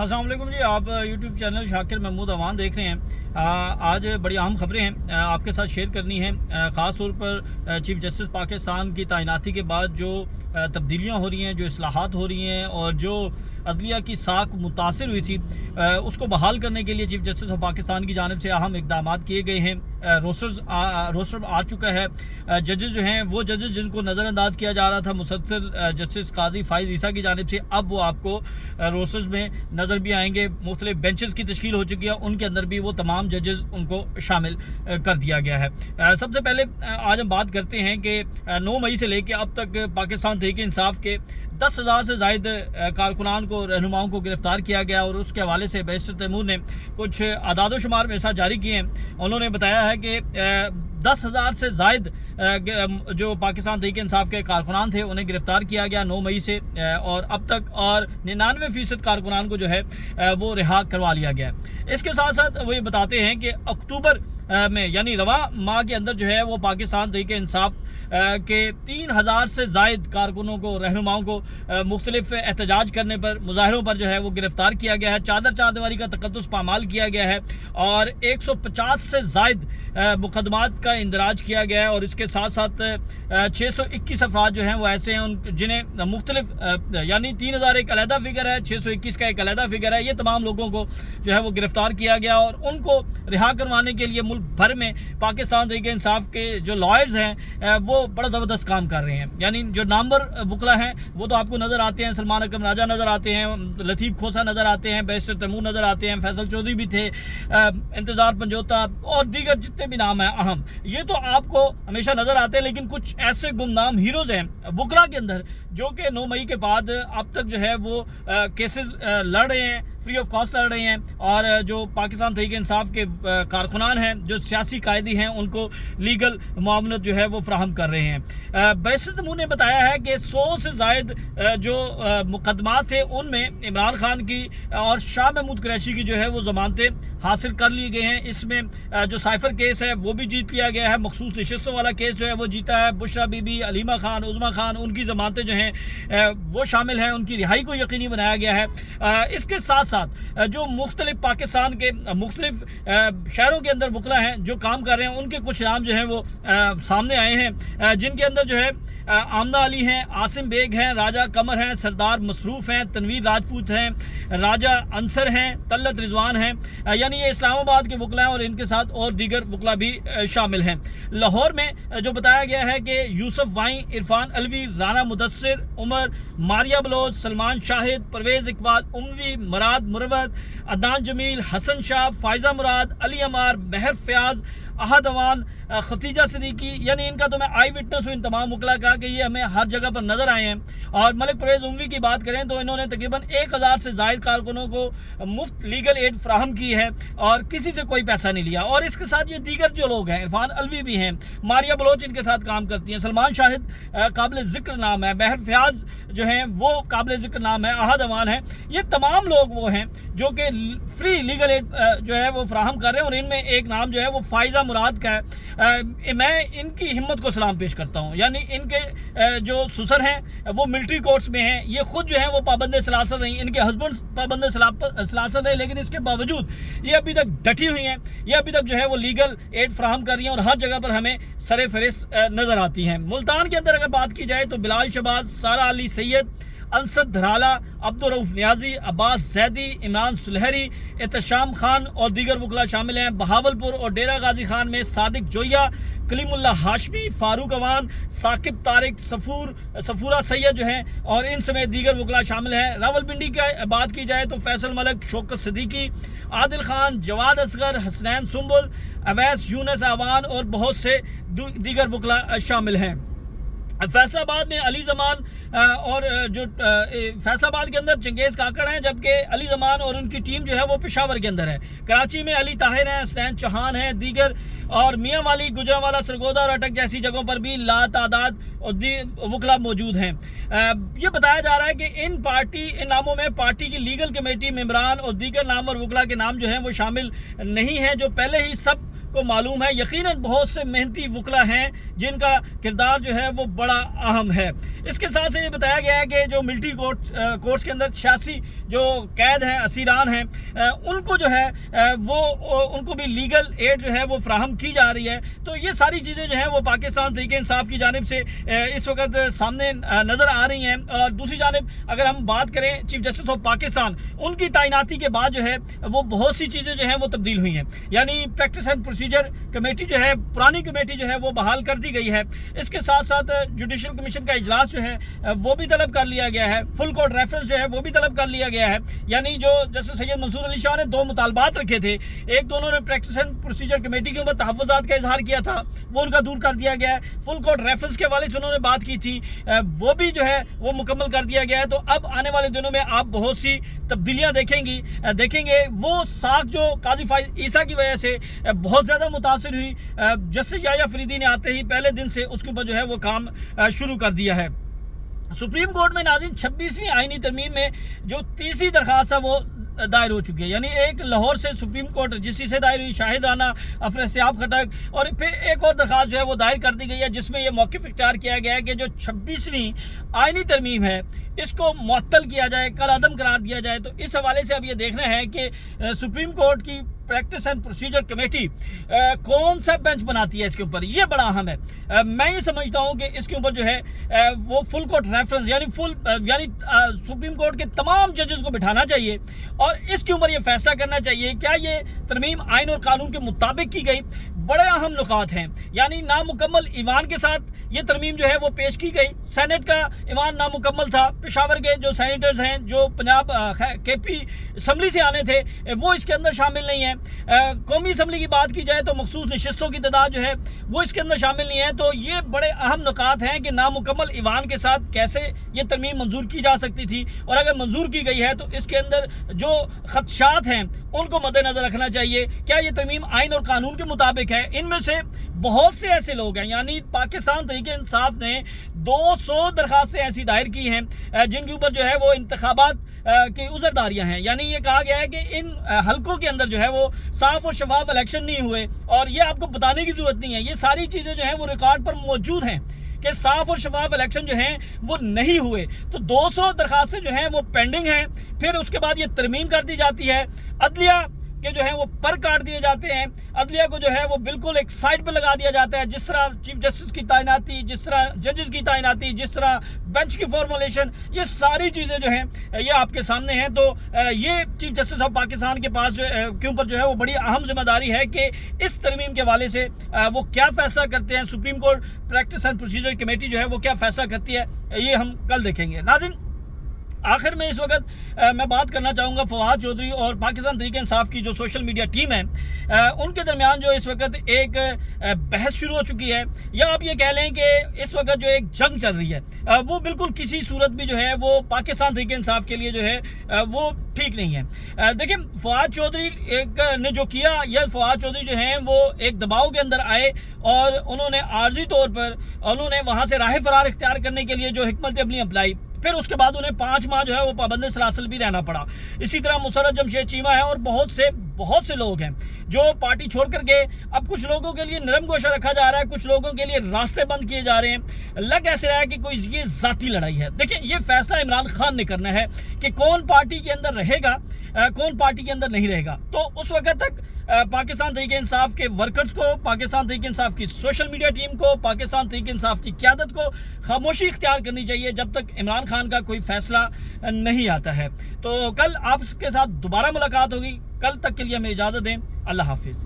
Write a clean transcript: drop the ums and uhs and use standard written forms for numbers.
अस्सलाम वालेकुम जी। आप यूट्यूब चैनल शाकिर महमूद अवान देख रहे हैं। आज बड़ी अहम खबरें हैं आपके साथ शेयर करनी है। ख़ास तौर पर चीफ जस्टिस पाकिस्तान की तैनाती के बाद जो तब्दीलियाँ हो रही हैं, जो इस्लाहात हो रही हैं और जो अदलिया की साख मुतासिर हुई थी, उसको बहाल करने के लिए चीफ जस्टिस ऑफ पाकिस्तान की जानिब से अहम इकदाम किए गए हैं। रोस्टर आ चुका है। जजेस जो हैं वो जजेस जिनको नज़रअंदाज किया जा रहा था मुसलसल जस्टिस काजी फाइज ईसा की जानिब से, अब वो आपको रोस्टर्स में नज़र भी आएंगे। मुख्तलिफ बेंचेस की तश्कील हो चुकी है, उनके अंदर भी वो तमाम जजेस उनको शामिल कर दिया गया है। सबसे पहले आज हम बात करते हैं कि 9 मई से लेकर अब तक पाकिस्तान तहरीक इंसाफ के 10,000 से ज़ायद कारकुनान को, रहनुमाओं को गिरफ़्तार किया गया और उसके हवाले से बैरिस्टर तैमूर ने कुछ आदाद शुमार मेरे साथ जारी किए हैं। उन्होंने बताया है कि 10,000 से ज़ायद जो पाकिस्तान तहरीक इंसाफ के कारकुनान थे उन्हें गिरफ़्तार किया गया 9 मई से और अब तक, और 99% कारकुनान को जो है वो रिहा करवा लिया गया। इसके साथ साथ वो ये बताते हैं कि अक्टूबर में यानी रवा माह के अंदर जो है वो पाकिस्तान तहरीक इंसाफ के 3,000 से ज़ायद कारकुनों को, रहनुमाओं को मुख्तलिफ एहतजाज करने पर, मुजाहरों पर जो है वो गिरफ़्तार किया गया है। चादर चारदीवारी का तकद्दुस पामाल किया गया है और 150 से ज़ायद मुकदमात का इंदराज किया गया है। और इसके साथ साथ 621 अफराद जो हैं वो ऐसे हैं जिन्हें मुख्तलिफ, यानी 3,000 एक अलहदा फिगर है, 621 का एक अलहदा फिगर है। ये तमाम लोगों को जो है वो गिरफ़्तार किया गया और उनको रिहा करवाने के लिए मुल्क भर में पाकिस्तान तहरीक इंसाफ के जो लॉयर्स हैं वो बड़ा ज़बरदस्त काम कर रहे हैं। यानी जो नामवर वकला हैं वो तो आपको नज़र आते हैं, सलमान अकरम राजा नज़र आते हैं, लतीफ़ खोसा नज़र आते हैं, बैरिस्टर तैमूर नज़र आते हैं, फैसल चौधरी भी थे, इंतज़ार पंजोता और दीगर जितने भी नाम हैं अहम, ये तो आपको हमेशा नज़र आते हैं। लेकिन कुछ ऐसे गुमनाम हीरोज़ हैं वकला के अंदर जो कि 9 मई के बाद अब तक जो है वो केसेस लड़ रहे हैं, फ्री ऑफ कॉस्ट लड़ रहे हैं और जो पाकिस्तान तहरीक इंसाफ के कारकुनान हैं, जो सियासी कायदी हैं, उनको लीगल मुआवनत जो है वो फ्राहम कर रहे हैं। बैरिस्टर तैमूर ने बताया है कि 100 से ज़ायद जो मुकदमात थे उनमें इमरान खान की और शाह महमूद कुरैशी की जो है वो ज़मानतें हासिल कर ली गई हैं। इसमें जो साइफर केस है वो भी जीत लिया गया है, मखसूस नशिस्तों वाला केस जो है वो जीता है। बुशरा बीबी, अलीमा खान, उज़मा खान, उनकी ज़मानतें जो हैं वो शामिल हैं, उनकी रिहाई को यकीनी बनाया गया है। इसके साथ साथ जो मुख्तलिफ पाकिस्तान के मुख्तलिफ शहरों के अंदर वकला हैं जो काम कर रहे हैं, उनके कुछ नाम जो हैं वो सामने आए हैं, जिनके अंदर जो है आमना अली हैं, आसिम बेग हैं, राजा कमर हैं, सरदार मसरूफ़ हैं, तनवीर राजपूत हैं, राजा अंसर हैं, तल्लत रिजवान हैं। यानी ये इस्लामाबाद के वकला हैं और इनके साथ और दीगर वकला भी शामिल हैं। लाहौर में जो बताया गया है कि यूसुफ वाई, इरफान अलवी, राना मुदस्सिर, उमर, मारिया बलोच, सलमान शाहिद, परवेज़ इकबाल, उमवी, मराद मुरवत, अदनान जमील, हसन शाह, फायजा मुराद, अली अमार, महर फयाज, अहद अवान, खतीजा सिद्दीकी, यानी इनका तो मैं आई विटनेस हूँ इन तमाम वकला का कि ये हमें हर जगह पर नज़र आए हैं। और मलिक परवेज़ उमवी की बात करें तो इन्होंने तकरीबन 1,000 से ज़ायद कारकुनों को मुफ्त लीगल एड फ्राहम की है और किसी से कोई पैसा नहीं लिया। और इसके साथ ये दीगर जो लोग हैं, इरफान अलवी भी हैं, मारिया बलोच इनके साथ काम करती हैं, सलमान शाहिद काबिल ज़िक्र नाम है, महर फयाज जो हैं वो काबिल ज़िक्र नाम है, अहद अवान है। ये तमाम लोग वो हैं जो कि फ्री लीगल एड जो है वो फ्राहम कर रहे हैं और इनमें एक नाम जो है वो फायजा मुराद का है। मैं इनकी हिम्मत को सलाम पेश करता हूँ। यानी इनके जो ससुर हैं वो मिलिट्री कोर्ट्स में हैं, ये खुद जो है वो पाबंद सलासल रही, इनके हस्बैंड पाबंद सलासल रहे, लेकिन इसके बावजूद ये अभी तक डटी हुई हैं, ये अभी तक जो है वो लीगल एड फ्राहम कर रही हैं और हर जगह पर हमें सरे फहरिस्त नज़र आती हैं। मुल्तान के अंदर अगर बात की जाए तो बिलाल शहबाज, सारा अली सैयद, अंसर धराला, अब्दुल रऊफ नियाजी, अब्बास जैदी, इमरान सुलहरी, एहतशाम खान और दीगर वकला शामिल हैं। बहावलपुर और डेरा गाजी खान में सादिक जोया, कलीमुल्लाह हाशमी, फारूक अवान, साकिब तारिक, सफूरा सैयद जो हैं और इन समेत दीगर वकला शामिल हैं। रावलपिंडी की बात की जाए तो फैसल मलक, शौकत सिद्दीकी, आदिल खान, जवाद असगर, हसनैन सुंबुल, अवैस यूनस अवान और बहुत से दीगर वकला शामिल हैं। फैसलाबाद में अली जमान और जो फैसलाबाद के अंदर चंगेज़ काकड़ हैं, जबकि अली जमान और उनकी टीम जो है वो पेशावर के अंदर है। कराची में अली ताहिर हैं, हसनैन चौहान हैं, दीगर और मियाँ वाली, गुजरांवाला, सरगोदा और अटक जैसी जगहों पर भी लातादाद वकला मौजूद हैं। ये बताया जा रहा है कि इन नामों में पार्टी की लीगल कमेटी मेंबरान और दीगर नाम और वकला के नाम जो हैं वो शामिल नहीं हैं, जो पहले ही सब को मालूम है। यकीनन बहुत से मेहनती वकला हैं जिनका किरदार जो है वो बड़ा अहम है। इसके साथ से ये बताया गया है कि जो मिलिट्री कोर्ट्स के अंदर 86 جو قید ہیں اسیران ہیں ان کو جو ہے وہ ان کو بھی لیگل ایڈ جو ہے وہ فراہم کی جا رہی ہے. تو یہ ساری چیزیں جو ہیں وہ پاکستان تحریک انصاف کی جانب سے اس وقت سامنے نظر آ رہی ہیں. اور دوسری جانب اگر ہم بات کریں چیف جسٹس آف پاکستان, ان کی تعیناتی کے بعد جو ہے وہ بہت سی چیزیں جو ہیں وہ تبدیل ہوئی ہیں. یعنی پریکٹس اینڈ پروسیجر کمیٹی جو ہے, پرانی کمیٹی جو ہے وہ بحال کر دی گئی ہے. اس کے ساتھ ساتھ جوڈیشل کمیشن کا اجلاس جو ہے وہ بھی طلب کر لیا گیا ہے. فل کورٹ ریفرنس جو ہے وہ بھی طلب کر لیا گیا ہے. یعنی جو جسٹس سید منصور علی شاہ نے 2 مطالبات رکھے تھے, ایک تو انہوں نے پریکٹس اینڈ پروسیجر کمیٹی کے اوپر تحفظات کا اظہار کیا تھا, وہ ان کا دور کر دیا گیا ہے. فل کورٹ ریفرنس کے حوالے سے انہوں نے بات کی تھی, وہ بھی جو ہے وہ مکمل کر دیا گیا ہے. تو اب آنے والے دنوں میں آپ بہت سی تبدیلیاں دیکھیں گے. وہ ساکھ جو قاضی فائز عیسیٰ کی وجہ سے بہت زیادہ متاثر ہوئی, جسٹس یحییٰ فریدی نے آتے ہی پہلے دن سے اس کے اوپر جو ہے وہ کام شروع کر دیا ہے. سپریم کورٹ میں ناظرین 26ویں آئینی ترمیم میں جو تیسری درخواست ہے وہ دائر ہو چکی ہے. یعنی ایک لاہور سے سپریم کورٹ رجسٹری سے دائر ہوئی, شاہد رانا, افراسیاب خٹک, اور پھر ایک اور درخواست جو ہے وہ دائر کر دی گئی ہے جس میں یہ موقف اختیار کیا گیا ہے کہ جو 26ویں آئینی ترمیم ہے اس کو معطل کیا جائے, کل عدم قرار دیا جائے. تو اس حوالے سے اب یہ دیکھنا ہے کہ سپریم کورٹ کی پریکٹس اینڈ پروسیجر کمیٹی کون سا بینچ بناتی ہے اس کے اوپر, یہ بڑا اہم ہے. میں یہ سمجھتا ہوں کہ اس کے اوپر جو ہے وہ فل کورٹ ریفرنس یعنی سپریم کورٹ کے تمام ججز کو بٹھانا چاہیے اور اس کے اوپر یہ فیصلہ کرنا چاہیے کیا یہ ترمیم آئین اور قانون کے مطابق کی گئی. بڑے اہم نکات ہیں. یعنی نامکمل ایوان کے ساتھ یہ ترمیم جو ہے وہ پیش کی گئی. سینٹ کا ایوان نامکمل تھا, پشاور کے جو سینیٹرز ہیں جو پنجاب کے پی اسمبلی سے آنے تھے وہ اس کے اندر شامل نہیں ہیں. قومی اسمبلی کی بات کی جائے تو مخصوص نشستوں کی تعداد جو ہے وہ اس کے اندر شامل نہیں ہے. تو یہ بڑے اہم نکات ہیں کہ نامکمل ایوان کے ساتھ کیسے یہ ترمیم منظور کی جا سکتی تھی, اور اگر منظور کی گئی ہے تو اس کے اندر جو خدشات ہیں ان کو مد نظر رکھنا چاہیے. کیا یہ ترمیم آئین اور قانون کے مطابق ہے؟ ان میں سے بہت سے ایسے لوگ ہیں, یعنی پاکستان تحریک انصاف نے 200 درخواستیں ایسی دائر کی ہیں جن کے اوپر جو ہے وہ انتخابات کی عذرداریاں ہیں. یعنی یہ کہا گیا ہے کہ ان حلقوں کے اندر جو ہے وہ صاف اور شفاف الیکشن نہیں ہوئے, اور یہ آپ کو بتانے کی ضرورت نہیں ہے, یہ ساری چیزیں جو ہیں وہ ریکارڈ پر موجود ہیں کہ صاف اور شفاف الیکشن جو ہیں وہ نہیں ہوئے. تو 200 درخواستیں جو ہیں وہ پینڈنگ ہیں. پھر اس کے بعد یہ ترمیم کر دی جاتی ہے, عدلیہ کہ جو ہیں وہ پر کاٹ دیے جاتے ہیں, عدلیہ کو جو ہے وہ بالکل ایک سائڈ پہ لگا دیا جاتا ہے. جس طرح چیف جسٹس کی تعیناتی, جس طرح ججز کی تعیناتی, جس طرح بینچ کی فارمولیشن, یہ ساری چیزیں جو ہیں یہ آپ کے سامنے ہیں. تو یہ چیف جسٹس آف پاکستان کے پاس کے اوپر جو ہے وہ بڑی اہم ذمہ داری ہے کہ اس ترمیم کے حوالے سے وہ کیا فیصلہ کرتے ہیں. Supreme court practice and procedure committee جو ہے وہ کیا فیصلہ کرتی ہے, یہ ہم کل دیکھیں گے. ناظرین, آخر میں اس وقت میں بات کرنا چاہوں گا فواد چودھری اور پاکستان تحریک انصاف کی جو سوشل میڈیا ٹیم ہے ان کے درمیان جو اس وقت ایک بحث شروع ہو چکی ہے, یا آپ یہ کہہ لیں کہ اس وقت جو ایک جنگ چل رہی ہے وہ بالکل کسی صورت بھی جو ہے وہ پاکستان تحریک انصاف کے لیے جو ہے وہ ٹھیک نہیں ہے. دیکھیں, فواد چودھری نے جو کیا, یہ فواد چودھری جو ہیں وہ ایک دباؤ کے اندر آئے اور انہوں نے عارضی طور پر انہوں نے وہاں سے راہ فرار اختیار کرنے کے لیے جو حکمت عملی اپلائی, پھر اس کے بعد انہیں 5 ماہ جو ہے وہ پابند سلاسل بھی رہنا پڑا. اسی طرح مسرت جمشید چیمہ ہے اور بہت سے لوگ ہیں جو پارٹی چھوڑ کر گئے. اب کچھ لوگوں کے لیے نرم گوشہ رکھا جا رہا ہے, کچھ لوگوں کے لیے راستے بند کیے جا رہے ہیں. لگ ایسے رہا ہے کہ کوئی یہ ذاتی لڑائی ہے. دیکھیں, یہ فیصلہ عمران خان نے کرنا ہے کہ کون پارٹی کے اندر رہے گا, کون پارٹی کے اندر نہیں رہے گا. تو اس وقت تک پاکستان تحریک انصاف کے ورکرز کو, پاکستان تحریک انصاف کی سوشل میڈیا ٹیم کو, پاکستان تحریک انصاف کی قیادت کو خاموشی اختیار کرنی چاہیے جب تک عمران خان کا کوئی فیصلہ نہیں آتا ہے. تو کل آپ کے ساتھ دوبارہ ملاقات ہوگی. کل تک کے لیے ہمیں اجازت دیں. اللہ حافظ.